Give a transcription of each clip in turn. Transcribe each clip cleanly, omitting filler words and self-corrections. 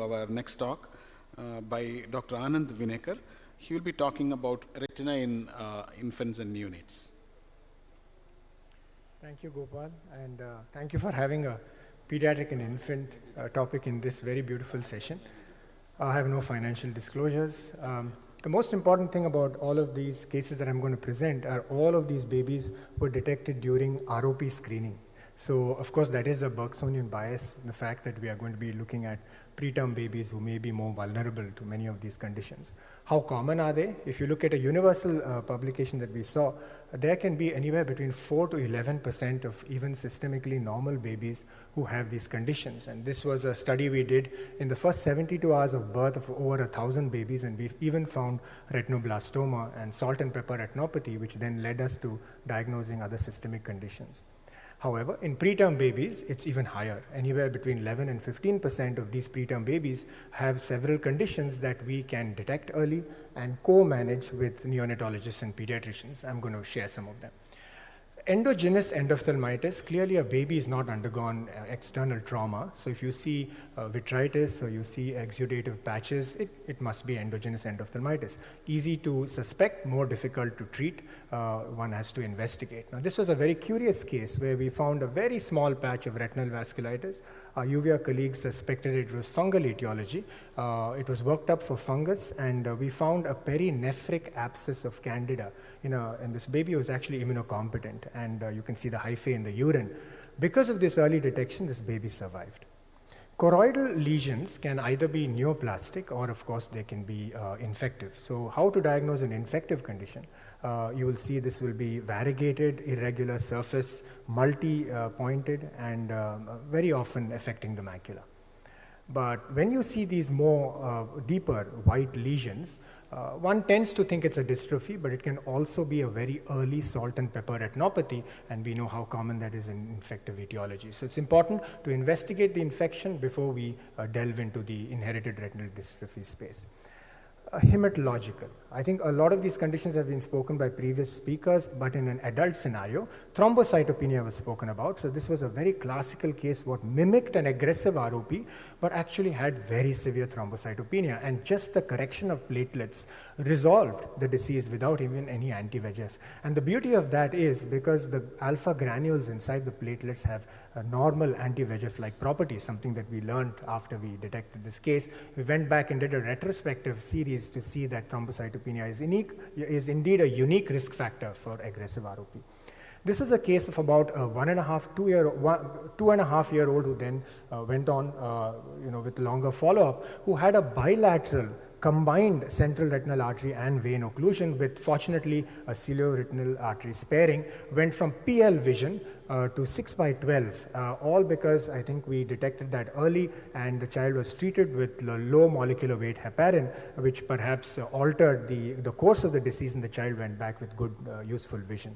Our next talk by Dr. Anand VINEKAR. He will be talking about retina in infants and neonates. Thank you, Gopal, and thank you for having a pediatric and infant topic in this very beautiful session. I have no financial disclosures. The most important thing about all of these cases that I'm going to present are all of these babies were detected during ROP screening. So, of course, that is a Bergsonian bias, the fact that we are going to be looking at preterm babies who may be more vulnerable to many of these conditions. How common are they? If you look at a universal publication that we saw, there can be anywhere between 4 to 11% of even systemically normal babies who have these conditions. And this was a study we did in the first 72 hours of birth of over 1,000 babies, and we've even found retinoblastoma and salt and pepper retinopathy, which then led us to diagnosing other systemic conditions. However, in preterm babies, it's even higher. Anywhere between 11 and 15% of these preterm babies have several conditions that we can detect early and co-manage with neonatologists and pediatricians. I'm going to share some of them. Endogenous endophthalmitis, clearly a baby is not undergone external trauma. So if you see vitritis or you see exudative patches, it must be endogenous endophthalmitis. Easy to suspect, more difficult to treat. One has to investigate. Now this was a very curious case where we found a very small patch of retinal vasculitis. Our UVA colleagues suspected it was fungal etiology. It was worked up for fungus, and we found a perinephric abscess of candida. And this baby was actually immunocompetent, and you can see the hyphae in the urine. Because of this early detection, this baby survived. Choroidal lesions can either be neoplastic or, of course, they can be infective. So how to diagnose an infective condition? You will see this will be variegated, irregular surface, multi-pointed, and very often affecting the macula. But when you see these more deeper white lesions, one tends to think it's a dystrophy, but it can also be a very early salt and pepper retinopathy, and we know how common that is in infective etiology. So it's important to investigate the infection before we delve into the inherited retinal dystrophy space. Hematological. I think a lot of these conditions have been spoken by previous speakers, but in an adult scenario, thrombocytopenia was spoken about. So this was a very classical case what mimicked an aggressive ROP, but actually had very severe thrombocytopenia, and just the correction of platelets resolved the disease without even any anti-VEGF. And the beauty of that is because the alpha granules inside the platelets have a normal anti-VEGF-like properties, something that we learned after we detected this case. We went back and did a retrospective series to see that thrombocytopenia is indeed a unique risk factor for aggressive ROP. This is a case of about a 2.5-year-old who then went on with longer follow-up, who had a bilateral combined central retinal artery and vein occlusion with, fortunately, a cilio-retinal artery sparing, went from PL vision to 6/12, all because I think we detected that early, and the child was treated with low molecular weight heparin, which perhaps altered the course of the disease, and the child went back with good, useful vision.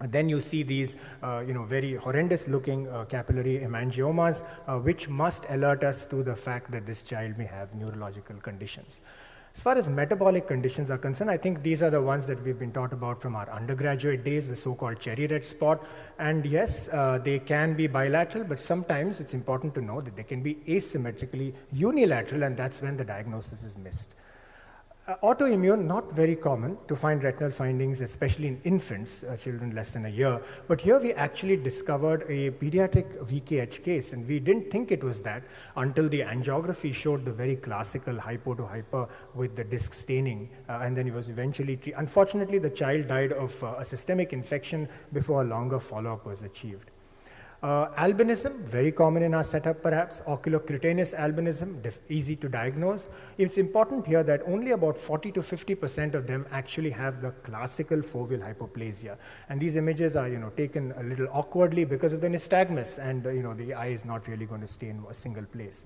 And then you see these, very horrendous-looking capillary hemangiomas, which must alert us to the fact that this child may have neurological conditions. As far as metabolic conditions are concerned, I think these are the ones that we've been taught about from our undergraduate days, the so-called cherry red spot. And yes, they can be bilateral, but sometimes it's important to know that they can be asymmetrically unilateral, and that's when the diagnosis is missed. Autoimmune, not very common to find retinal findings, especially in infants, children less than a year. But here we actually discovered a pediatric VKH case, and we didn't think it was that until the angiography showed the very classical hypo to hyper with the disc staining, and then it was eventually treated. Unfortunately, the child died of a systemic infection before a longer follow-up was achieved. Albinism, very common in our setup perhaps. Oculocutaneous albinism, easy to diagnose. It's important here that only about 40 to 50% of them actually have the classical foveal hypoplasia. And these images are taken a little awkwardly because of the nystagmus, and the eye is not really going to stay in a single place.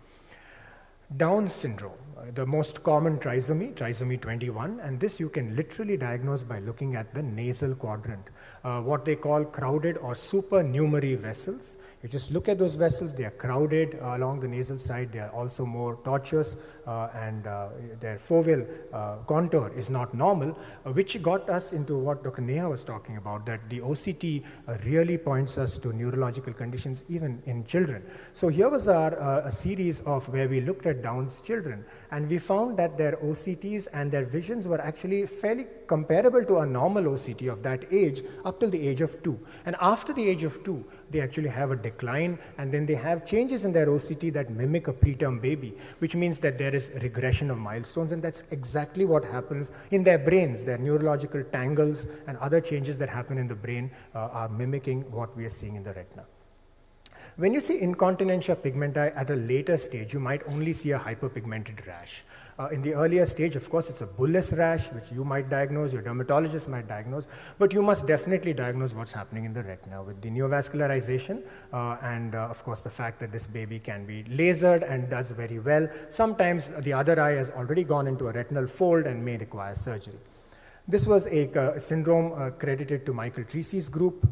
Down syndrome, the most common trisomy 21, and this you can literally diagnose by looking at the nasal quadrant, what they call crowded or supernumerary vessels. You just look at those vessels, they are crowded along the nasal side, they are also more tortuous, and their foveal contour is not normal, which got us into what Dr. Neha was talking about, that the OCT really points us to neurological conditions even in children. So here was a series of where we looked at Down's children. And we found that their OCTs and their visions were actually fairly comparable to a normal OCT of that age up till the age of 2. And after the age of 2, they actually have a decline, and then they have changes in their OCT that mimic a preterm baby, which means that there is regression of milestones, and that's exactly what happens in their brains. Their neurological tangles and other changes that happen in the brain are mimicking what we are seeing in the retina. When you see incontinentia pigmenti at a later stage, you might only see a hyperpigmented rash. In the earlier stage, of course, it's a bullous rash, which you might diagnose, your dermatologist might diagnose, but you must definitely diagnose what's happening in the retina with the neovascularization and, of course, the fact that this baby can be lasered and does very well. Sometimes the other eye has already gone into a retinal fold and may require surgery. This was a syndrome credited to Michael Treacy's group.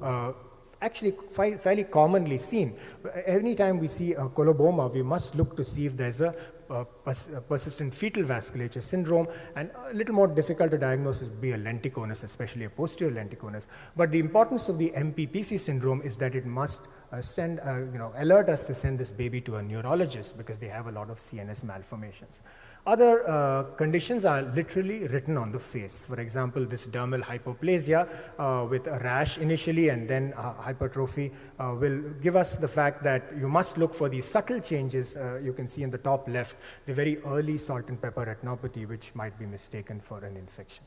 Actually fairly commonly seen. Anytime we see a coloboma, we must look to see if there's a persistent fetal vasculature syndrome, and a little more difficult to diagnose would be a lenticonus, especially a posterior lenticonus. But the importance of the MPPC syndrome is that it must alert us to send this baby to a neurologist because they have a lot of CNS malformations. Other conditions are literally written on the face. For example, this dermal hypoplasia with a rash initially and then hypertrophy will give us the fact that you must look for these subtle changes. You can see in the top left, the very early salt and pepper retinopathy, which might be mistaken for an infection.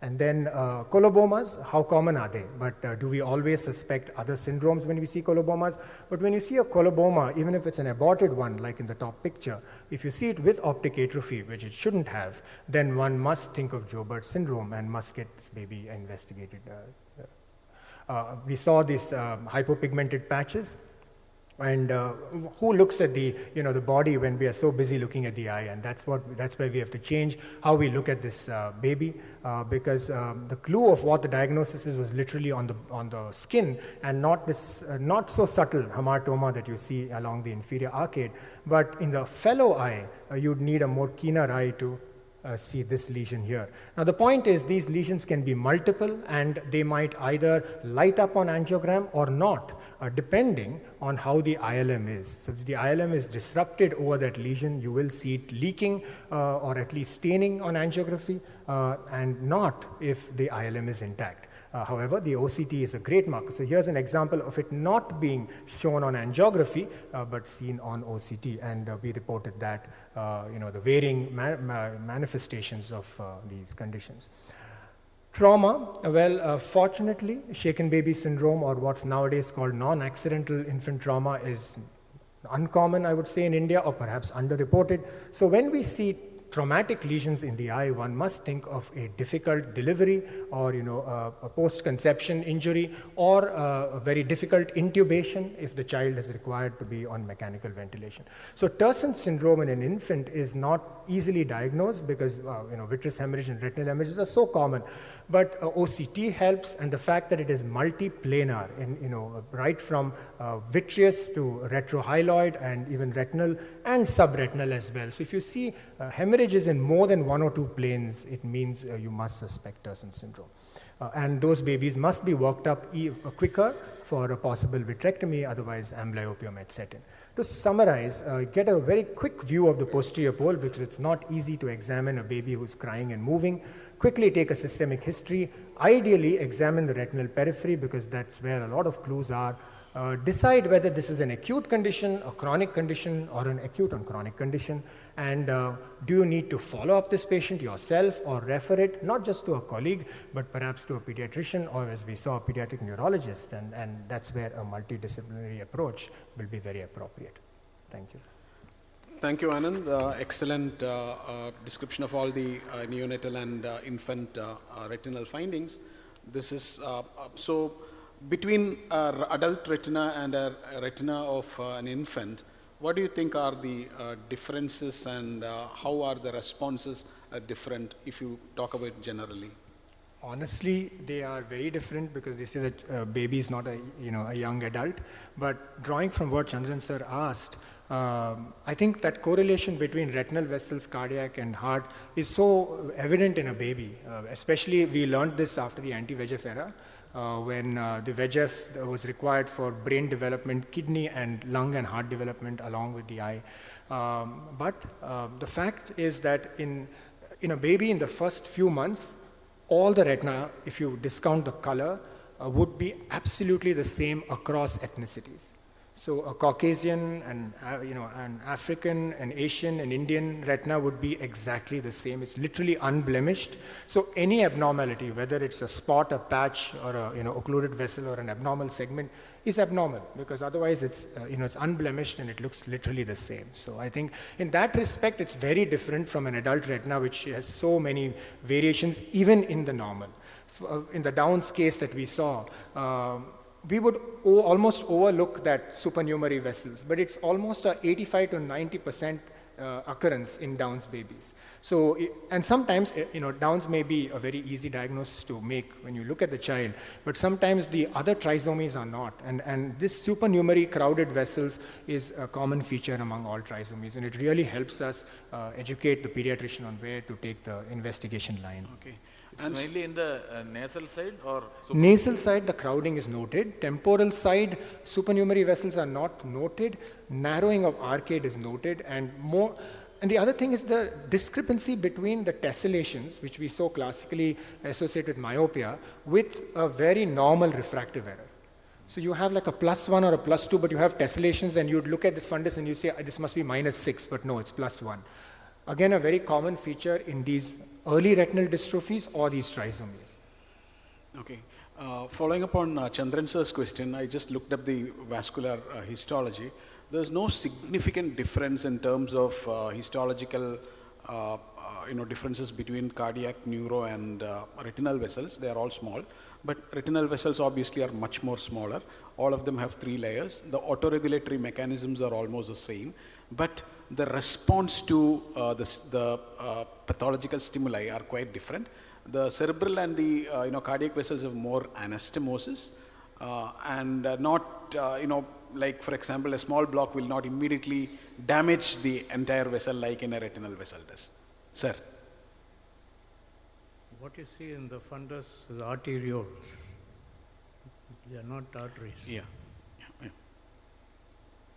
And then colobomas, how common are they? But do we always suspect other syndromes when we see colobomas? But when you see a coloboma, even if it's an aborted one, like in the top picture, if you see it with optic atrophy, which it shouldn't have, then one must think of Joubert syndrome and must get this baby investigated. We saw these hypopigmented patches. And who looks at the body when we are so busy looking at the eye? And that's where we have to change how we look at this baby, because the clue of what the diagnosis is was literally on the skin, and not this not so subtle hamartoma that you see along the inferior arcade, but in the fellow eye you'd need a more keener eye to see this lesion here. Now the point is these lesions can be multiple, and they might either light up on angiogram or not, depending on how the ILM is. So if the ILM is disrupted over that lesion, you will see it leaking or at least staining on angiography, and not if the ILM is intact. However, the OCT is a great marker. So here's an example of it not being shown on angiography, but seen on OCT. And we reported that, the varying manifestations of these conditions. Trauma, well, fortunately, shaken baby syndrome, or what's nowadays called non-accidental infant trauma, is uncommon, I would say, in India, or perhaps underreported. So when we see traumatic lesions in the eye, one must think of a difficult delivery, or a post-conception injury, or a very difficult intubation if the child is required to be on mechanical ventilation. So Terson syndrome in an infant is not easily diagnosed because vitreous hemorrhage and retinal hemorrhages are so common. But OCT helps, and the fact that it is multiplanar, right from vitreous to retrohyaloid and even retinal and subretinal as well. So if you see hemorrhages in more than one or two planes, it means you must suspect Terson syndrome. And those babies must be worked up quicker for a possible vitrectomy, otherwise amblyopia might set in. To summarize, get a very quick view of the posterior pole, because it's not easy to examine a baby who's crying and moving. Quickly take a systemic history. Ideally, examine the retinal periphery, because that's where a lot of clues are. Decide whether this is an acute condition, a chronic condition, or an acute and chronic condition. And do you need to follow up this patient yourself or refer it, not just to a colleague, but perhaps to a pediatrician, or as we saw, a pediatric neurologist. And that's where a multidisciplinary approach will be very appropriate. Thank you. Thank you, Anand. Excellent description of all the neonatal and infant retinal findings. This is so between adult retina and a retina of an infant, what do you think are the differences, and how are the responses different if you talk about it generally? Honestly, they are very different, because they say that baby is not a young adult. But drawing from what Chandran sir asked, I think that correlation between retinal vessels, cardiac, and heart is so evident in a baby. Especially, we learned this after the anti-VEGF era. when the VEGF was required for brain development, kidney and lung and heart development along with the eye. But the fact is that in a baby in the first few months, all the retina, if you discount the color, would be absolutely the same across ethnicities. So a Caucasian and an African, an Asian, an Indian retina would be exactly the same. It's literally unblemished. So any abnormality, whether it's a spot, a patch, or a occluded vessel or an abnormal segment, is abnormal, because otherwise it's it's unblemished and it looks literally the same. So I think in that respect it's very different from an adult retina, which has so many variations even in the normal. In the Down's case that we saw, we would almost overlook that supernumerary vessels, but it's almost a 85 to 90% occurrence in Down's babies. So, and sometimes, Down's may be a very easy diagnosis to make when you look at the child, but sometimes the other trisomies are not. And this supernumerary crowded vessels is a common feature among all trisomies, and it really helps us educate the pediatrician on where to take the investigation line. Okay. It's mainly in the nasal side or? Nasal side, the crowding is noted. Temporal side, supernumerary vessels are not noted. Narrowing of arcade is noted, and more. And the other thing is the discrepancy between the tessellations, which we so classically associate with myopia, with a very normal refractive error. So you have like a +1 or a +2, but you have tessellations, and you'd look at this fundus and you say, this must be -6, but no, it's +1. Again, a very common feature in these early retinal dystrophies or these trisomies. Okay. Following up on Chandran sir's question, I just looked up the vascular histology. There's no significant difference in terms of histological differences between cardiac, neuro, and retinal vessels. They are all small, but retinal vessels obviously are much more smaller. All of them have 3 layers. The autoregulatory mechanisms are almost the same, but the response to the pathological stimuli are quite different. The cerebral and the cardiac vessels have more anastomosis, and not like, for example, a small block will not immediately damage the entire vessel like in a retinal vessel does. Sir. What you see in the fundus is arterioles. They are not arteries. Yeah.